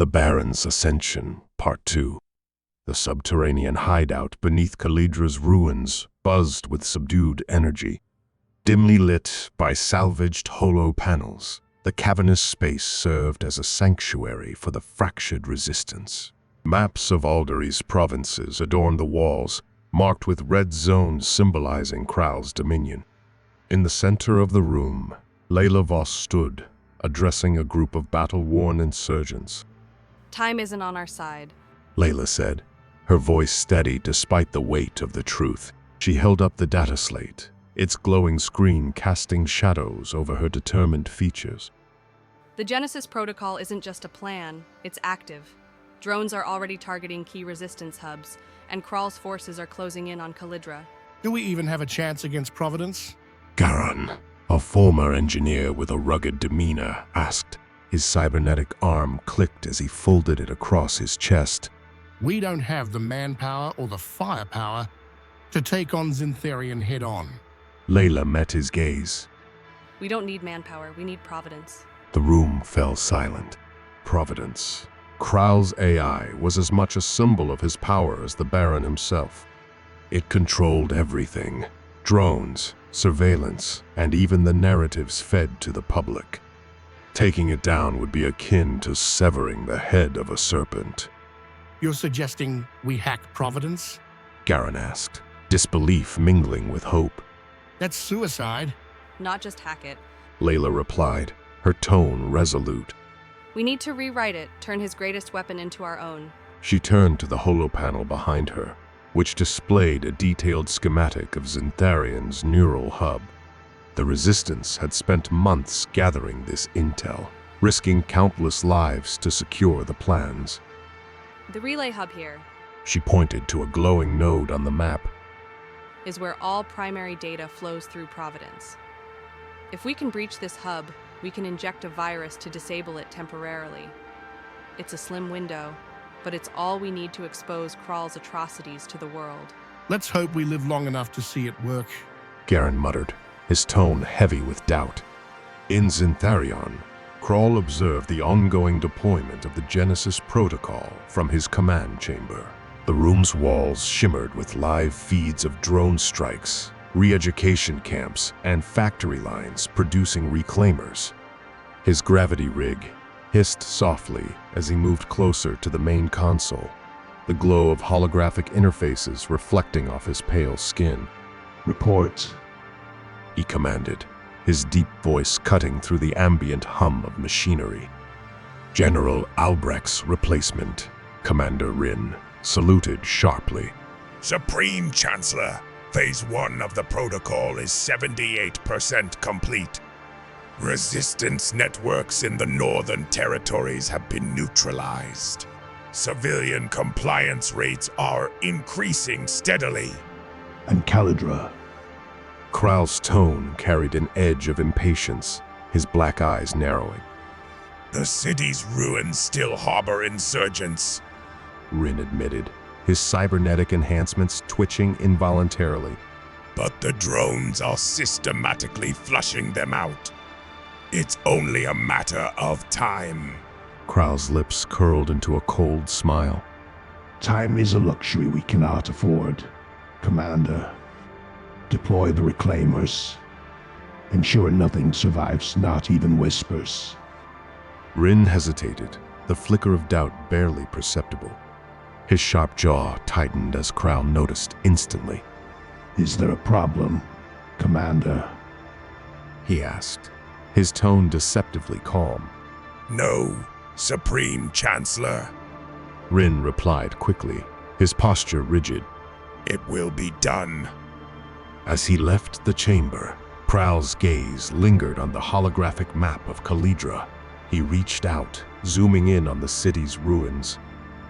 The Baron's Ascension, Part 2. The subterranean hideout beneath Khalidra's ruins buzzed with subdued energy. Dimly lit by salvaged hollow panels, the cavernous space served as a sanctuary for the fractured resistance. Maps of Alderys provinces adorned the walls, marked with red zones symbolizing Krall's dominion. In the center of the room, Layla Voss stood, addressing a group of battle-worn insurgents. Time isn't on our side, Layla said, her voice steady despite the weight of the truth. She held up the data slate, its glowing screen casting shadows over her determined features. The Genesis protocol isn't just a plan, it's active. Drones are already targeting key resistance hubs, and Krall's forces are closing in on Khalidra. Do we even have a chance against Providence? Garan, a former engineer with a rugged demeanor, asked. His cybernetic arm clicked as he folded it across his chest. We don't have the manpower or the firepower to take on Zintharian head-on. Layla met his gaze. We don't need manpower, we need Providence. The room fell silent. Providence. Krall's AI was as much a symbol of his power as the Baron himself. It controlled everything: drones, surveillance, and even the narratives fed to the public. Taking it down would be akin to severing the head of a serpent. You're suggesting we hack Providence? Garan asked, disbelief mingling with hope. That's suicide. Not just hack it. Layla replied, her tone resolute. We need to rewrite it, turn his greatest weapon into our own. She turned to the holopanel behind her, which displayed a detailed schematic of Zintharian's neural hub. The Resistance had spent months gathering this intel, risking countless lives to secure the plans. The relay hub here She pointed to a glowing node on the map. is where all primary data flows through Providence. If we can breach this hub, we can inject a virus to disable it temporarily. It's a slim window, but it's all we need to expose Krall's atrocities to the world. Let's hope we live long enough to see it work. Garan muttered, his tone heavy with doubt. In Zintharion, Krall observed the ongoing deployment of the Genesis protocol from his command chamber. The room's walls shimmered with live feeds of drone strikes, re-education camps, and factory lines producing reclaimers. His gravity rig hissed softly as he moved closer to the main console, the glow of holographic interfaces reflecting off his pale skin. Report, He commanded, his deep voice cutting through the ambient hum of machinery. General Albrecht's replacement, Commander Rin, saluted sharply. Supreme Chancellor, Phase 1 of the protocol is 78% complete. Resistance networks in the northern territories have been neutralized. Civilian compliance rates are increasing steadily. and Khalidra. Krall's tone carried an edge of impatience, his black eyes narrowing. The city's ruins still harbor insurgents. Rin admitted, his cybernetic enhancements twitching involuntarily. But the drones are systematically flushing them out. It's only a matter of time. Krall's lips curled into a cold smile. Time is a luxury we cannot afford. Commander, deploy the reclaimers. Ensure nothing survives, not even whispers. Rin hesitated, the flicker of doubt barely perceptible. His sharp jaw tightened as Krall noticed instantly. Is there a problem, Commander? He asked, his tone deceptively calm. No, Supreme Chancellor. Rin replied quickly, his posture rigid. It will be done. As he left the chamber, Krall's gaze lingered on the holographic map of Khalidra. He reached out, zooming in on the city's ruins.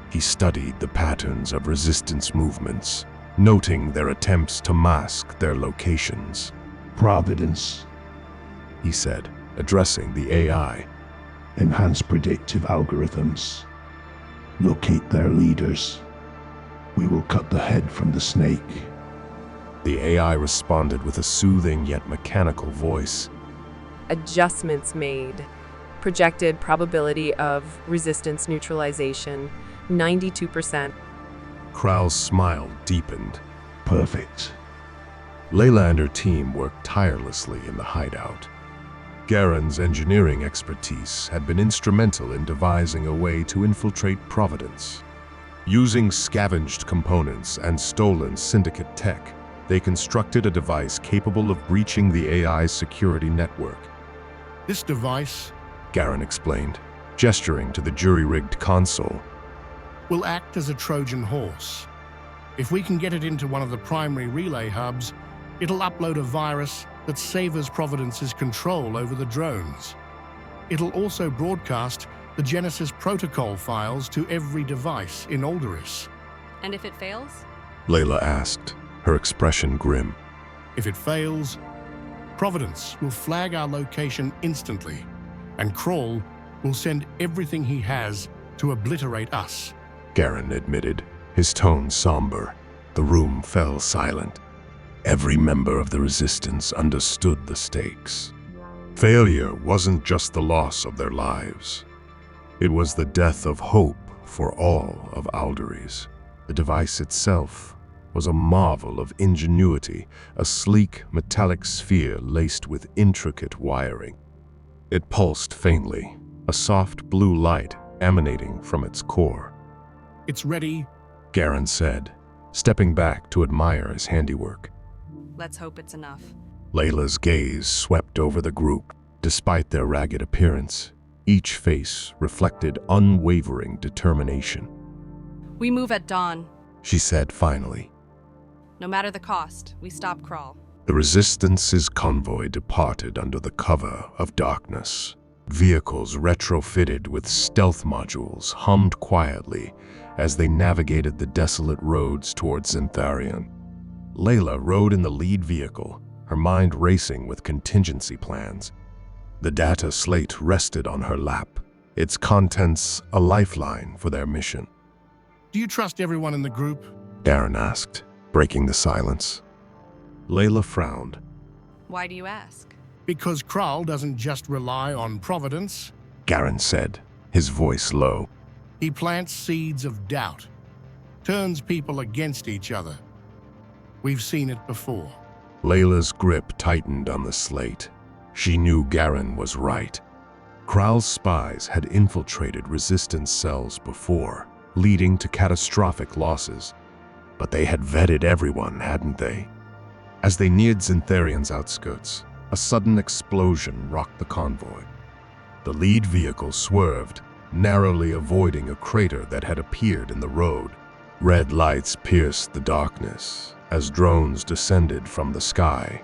He studied the patterns of resistance movements, noting their attempts to mask their locations. Providence. He said, addressing the AI. Enhance predictive algorithms. Locate their leaders. We will cut the head from the snake. The AI responded with a soothing yet mechanical voice. Adjustments made. Projected probability of resistance neutralization, 92%. Krall's smile deepened. Perfect. Layla and her team worked tirelessly in the hideout. Garen's engineering expertise had been instrumental in devising a way to infiltrate Providence. Using scavenged components and stolen syndicate tech, they constructed a device capable of breaching the AI's security network. This device Garen explained, gesturing to the jury-rigged console. will act as a Trojan horse. If we can get it into one of the primary relay hubs, it'll upload a virus that savors Providence's control over the drones. It'll also broadcast the Genesis protocol files to every device in Alderys. And if it fails? Layla asked, her expression grim. If it fails, Providence will flag our location instantly, and Krall will send everything he has to obliterate us. Garen admitted, his tone somber. The room fell silent. Every member of the Resistance understood the stakes. Failure wasn't just the loss of their lives. It was the death of hope for all of Alderys. The device itself was a marvel of ingenuity, a sleek metallic sphere laced with intricate wiring. It pulsed faintly, a soft blue light emanating from its core. It's ready, Garen said, stepping back to admire his handiwork. Let's hope it's enough. Layla's gaze swept over the group. Despite their ragged appearance, each face reflected unwavering determination. We move at dawn. She said finally. No matter the cost, we stop Krall. The Resistance's convoy departed under the cover of darkness. Vehicles retrofitted with stealth modules hummed quietly as they navigated the desolate roads towards Zintharion. Layla rode in the lead vehicle, her mind racing with contingency plans. The data slate rested on her lap, its contents a lifeline for their mission. Do you trust everyone in the group? Garen asked, breaking the silence. Layla frowned. Why do you ask? Because Krall doesn't just rely on Providence. Garen said, his voice low. He plants seeds of doubt, turns people against each other. We've seen it before. Layla's grip tightened on the slate. She knew Garen was right. Krall's spies had infiltrated Resistance cells before, leading to catastrophic losses. But they had vetted everyone, hadn't they? As they neared Zintharion's outskirts, a sudden explosion rocked the convoy. The lead vehicle swerved, narrowly avoiding a crater that had appeared in the road. Red lights pierced the darkness as drones descended from the sky,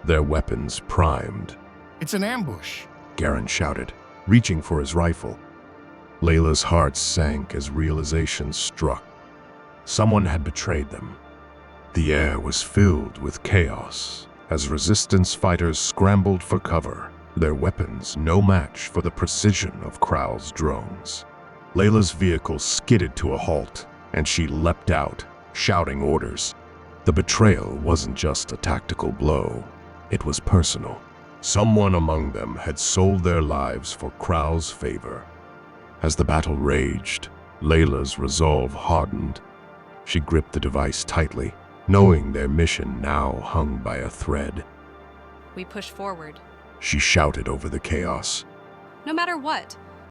their weapons primed. It's an ambush, Garen shouted, reaching for his rifle. Layla's heart sank as realization struck. Someone had betrayed them. The air was filled with chaos as Resistance fighters scrambled for cover, their weapons no match for the precision of Krall's drones. Layla's vehicle skidded to a halt, and she leapt out, shouting orders. The betrayal wasn't just a tactical blow, it was personal. Someone among them had sold their lives for Krall's favor. As the battle raged, Layla's resolve hardened. She gripped the device tightly, knowing their mission now hung by a thread. We push forward. She shouted over the chaos. No matter what,